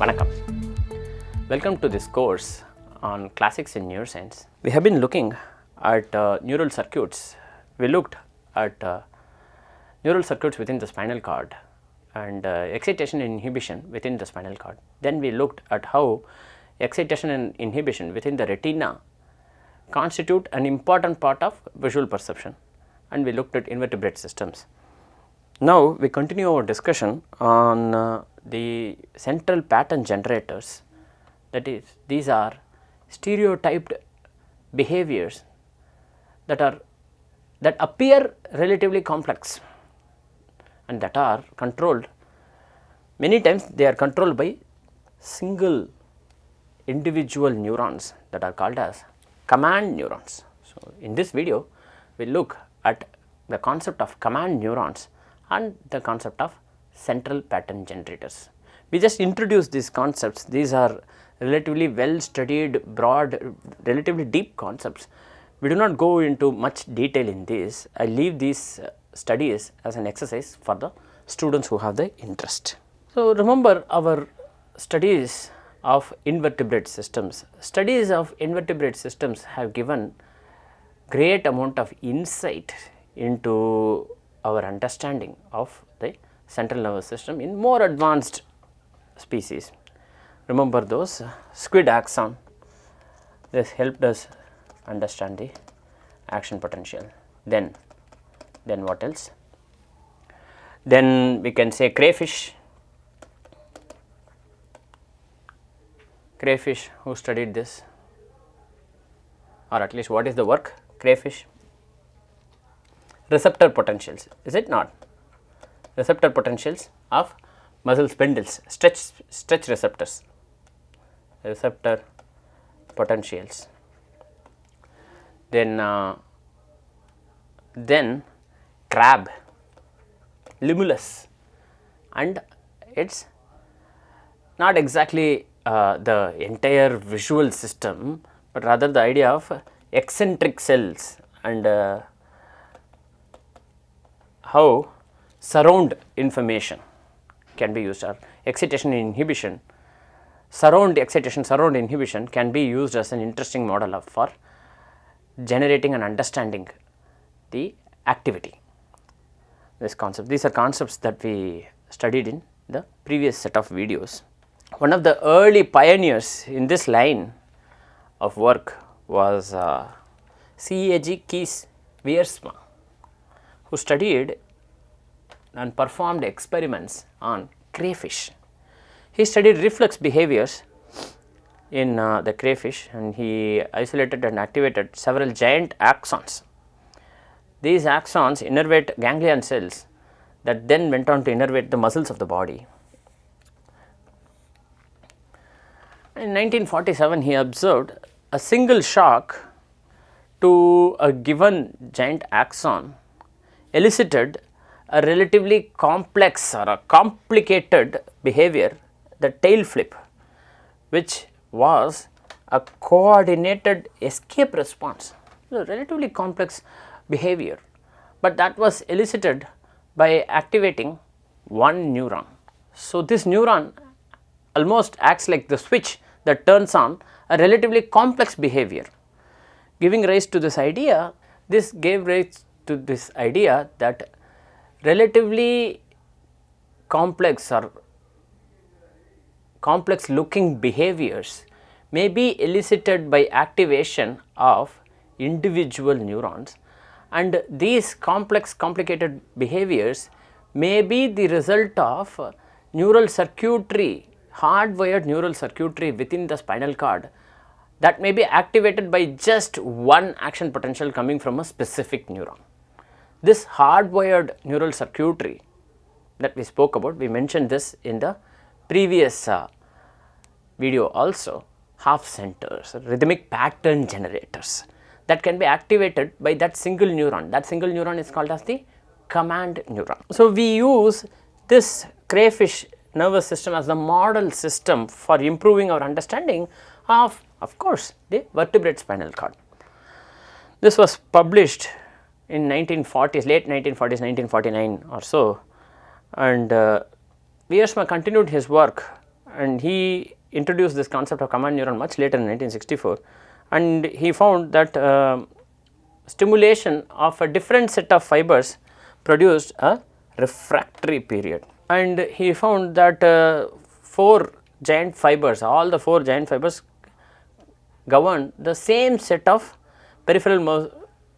Vanakkam. Welcome to this course on classics in neuroscience. We have been looking at neural circuits. We looked at neural circuits within the spinal cord and excitation and inhibition within the spinal cord. Then we looked at how excitation and inhibition within the retina constitute an important part of visual perception, and we looked at invertebrate systems. Now we continue our discussion on the central pattern generators. That is, these are stereotyped behaviors that appear relatively complex and that are controlled. Many times they are controlled by single individual neurons that are called as command neurons. So, in this video we look at the concept of command neurons and the concept of central pattern generators. We just introduced these concepts. These are relatively well studied, broad, relatively deep concepts. We do not go into much detail in this. I leave these studies as an exercise for the students who have the interest. So, remember our studies of invertebrate systems. Studies of invertebrate systems have given great amount of insight into our understanding of the central nervous system in more advanced species. Remember those squid axon, this helped us understand the action potential. Then what else? Then we can say crayfish. Crayfish, who studied this, or at least what is the work? Crayfish. Receptor potentials, is it not? Receptor potentials of muscle spindles, stretch receptors, receptor potentials. Then crab, limulus, and it's not exactly the entire visual system, but rather the idea of eccentric cells and how surround information can be used, or excitation and inhibition, surround excitation, surround inhibition can be used as an interesting model for generating and understanding the activity. This concept, these are concepts that we studied in the previous set of videos. One of the early pioneers in this line of work was C.A.G. Kees Wiersma, who studied and performed experiments on crayfish. He studied reflex behaviors in the crayfish, and he isolated and activated several giant axons. These axons innervate ganglion cells that then went on to innervate the muscles of the body. In 1947, he observed a single shock to a given giant axon elicited a relatively complex or a complicated behavior, the tail flip, which was a coordinated escape response. So, relatively complex behavior, but that was elicited by activating one neuron. So, this neuron almost acts like the switch that turns on a relatively complex behavior, giving rise to this idea. This gave rise to this idea that relatively complex or complex looking behaviors may be elicited by activation of individual neurons, and these complicated behaviors may be the result of neural circuitry, hardwired neural circuitry within the spinal cord that may be activated by just one action potential coming from a specific neuron. This hardwired neural circuitry that we spoke about, we mentioned this in the previous video also, half centers, rhythmic pattern generators that can be activated by that single neuron. That single neuron is called as the command neuron. So, we use this crayfish nervous system as the model system for improving our understanding of course, the vertebrate spinal cord. This was published in 1940s, late 1940s, 1949 or so, and Wiersma continued his work and he introduced this concept of command neuron much later in 1964, and he found that stimulation of a different set of fibers produced a refractory period, and he found that 4 giant fibers, all the 4 giant fibers govern the same set of peripheral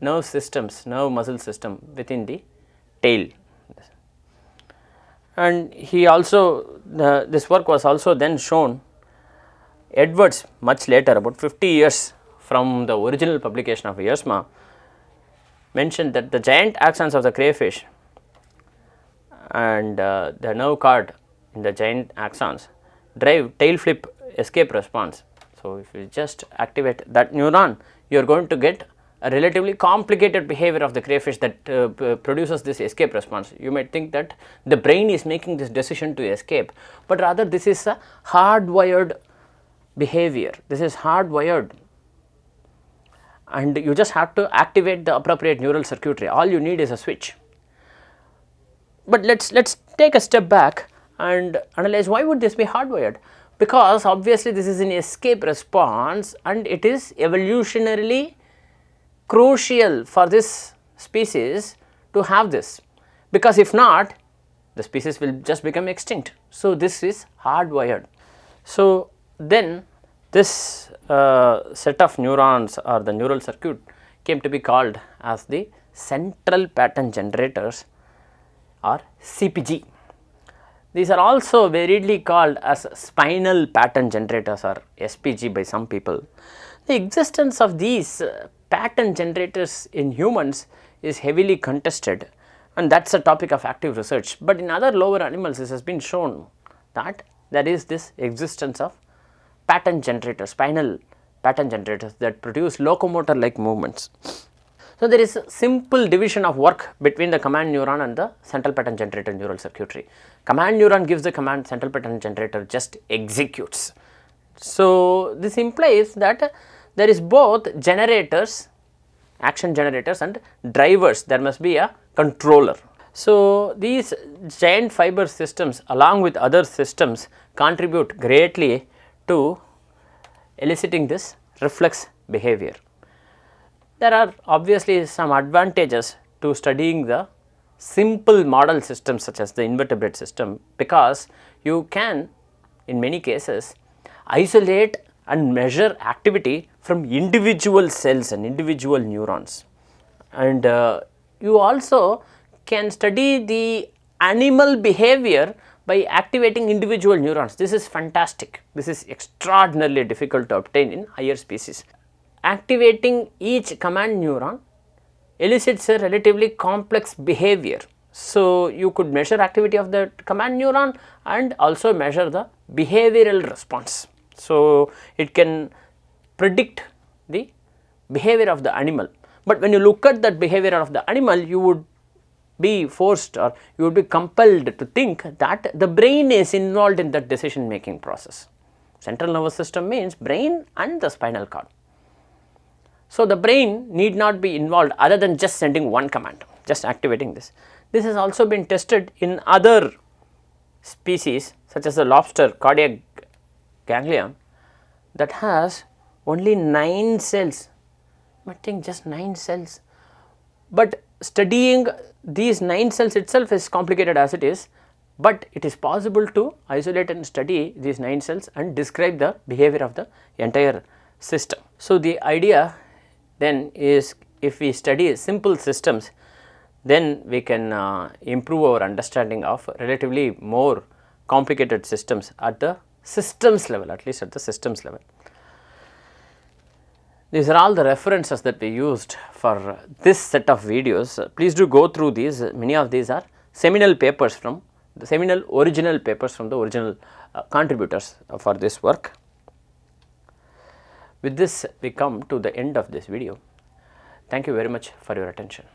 nerve systems, nerve muscle system within the tail. And he also this work was also then shown Edwards much later, about 50 years from the original publication of Yersma, mentioned that the giant axons of the crayfish and the nerve cord in the giant axons drive tail flip escape response. So, if you just activate that neuron, you are going to get a relatively complicated behavior of the crayfish that produces this escape response. You might think that the brain is making this decision to escape, but rather this is a hardwired behavior. This is hardwired, and you just have to activate the appropriate neural circuitry. All you need is a switch. But let's take a step back and analyze why would this be hardwired. Because obviously this is an escape response, and it is evolutionarily crucial for this species to have this, because if not, the species will just become extinct. So, this is hardwired. So, then this set of neurons or the neural circuit came to be called as the central pattern generators, or CPG. These are also variedly called as spinal pattern generators, or SPG by some people. The existence of these pattern generators in humans is heavily contested, and that is a topic of active research, but in other lower animals it has been shown that there is this existence of pattern generators, spinal pattern generators that produce locomotor like movements. So, there is a simple division of work between the command neuron and the central pattern generator neural circuitry. Command neuron gives the command, central pattern generator just executes. So, this implies that there is both generators, action generators, and drivers. There must be a controller. So, these giant fiber systems along with other systems contribute greatly to eliciting this reflex behavior. There are obviously some advantages to studying the simple model systems such as the invertebrate system, because you can in many cases isolate and measure activity from individual cells and individual neurons, and you also can study the animal behavior by activating individual neurons. This is fantastic. This is extraordinarily difficult to obtain in higher species. Activating each command neuron elicits a relatively complex behavior. So, you could measure activity of the command neuron and also measure the behavioral response. So, it can predict the behavior of the animal, but when you look at that behavior of the animal, you would be forced or you would be compelled to think that the brain is involved in that decision making process. Central nervous system means brain and the spinal cord. So, the brain need not be involved other than just sending one command, just activating this. This has also been tested in other species such as the lobster cardiac ganglion that has only 9 cells. You might think just 9 cells, but studying these 9 cells itself is complicated as it is, but it is possible to isolate and study these 9 cells and describe the behavior of the entire system. So, the idea then is, if we study simple systems, then we can improve our understanding of relatively more complicated systems at the systems level, at least at the systems level. These are all the references that we used for this set of videos. Please do go through these. Many of these are seminal papers from the seminal original papers from the original contributors for this work. With this, we come to the end of this video. Thank you very much for your attention.